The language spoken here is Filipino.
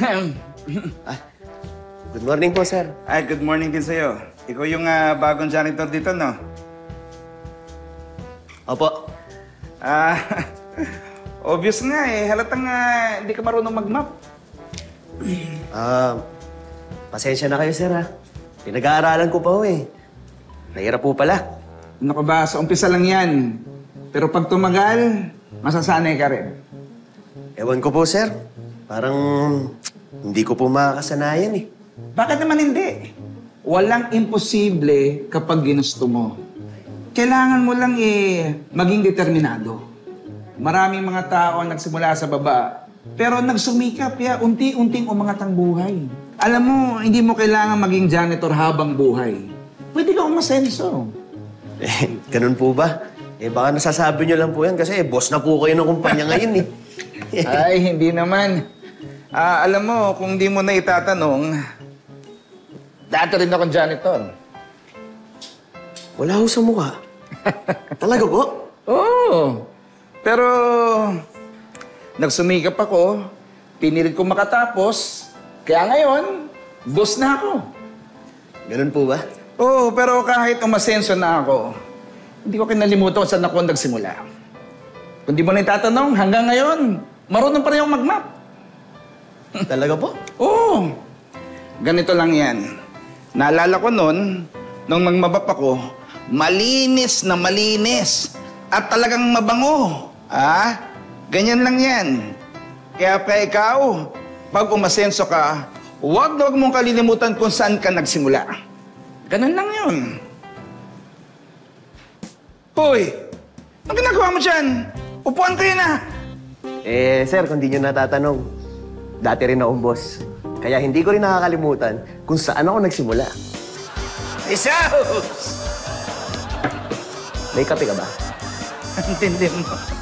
Ah, good morning po, sir. Ay, good morning din sa'yo. Ikaw yung bagong janitor dito, no? Opo. Obvious nga eh. Halatang hindi ka marunong mag-map. Pasensya na kayo, sir, ha? Pinag-aaralan ko pa ho, eh. Nahirap po pala. Ano ka ba? Sa umpisa lang yan. Pero pag tumagal, masasanay ka rin. Ewan ko po, sir. Parang hindi ko po makakasanayan, eh. Bakit naman hindi? Walang imposible kapag ginusto mo. Kailangan mo lang maging determinado. Maraming mga tao ang nagsimula sa baba, pero nagsumikap, unti-unting umangat ang buhay. Alam mo, hindi mo kailangan maging janitor habang buhay. Pwede ka umasenso. Eh, ganun po ba? Eh, baka nasasabi nyo lang po yan kasi boss na po kayo ng kumpanya ngayon, eh. Ay, hindi naman. Alam mo, kung di mo na itatanong, dati rin akong janitor. Wala ho sa mukha. Talaga po? Oo. Pero, nagsumikap ako, pinilit ko makatapos, kaya ngayon, boss na ako. Ganun po ba? Oo, pero kahit umasenso na ako, hindi ko kinalimutan kung saan ako nagsimula. Kung di mo na itatanong, hanggang ngayon, marunong pa rin akong mag-map. Talaga po? Oo. Ganito lang yan. Naalala ko noon, nung magmabap ako, malinis na malinis at talagang mabango. Ganyan lang yan. Kaya ikaw, pag umasenso ka, huwag na huwag mong kalilimutan kung saan ka nagsimula. Ganun lang yun. Hoy! Ang ginagawa mo dyan? Upuan kayo na! Eh, sir, kung di nyo natatanong, dati rin akong boss. Kaya hindi ko rin nakakalimutan kung saan ako nagsimula. Isaus! May kape ka ba? Intindi mo.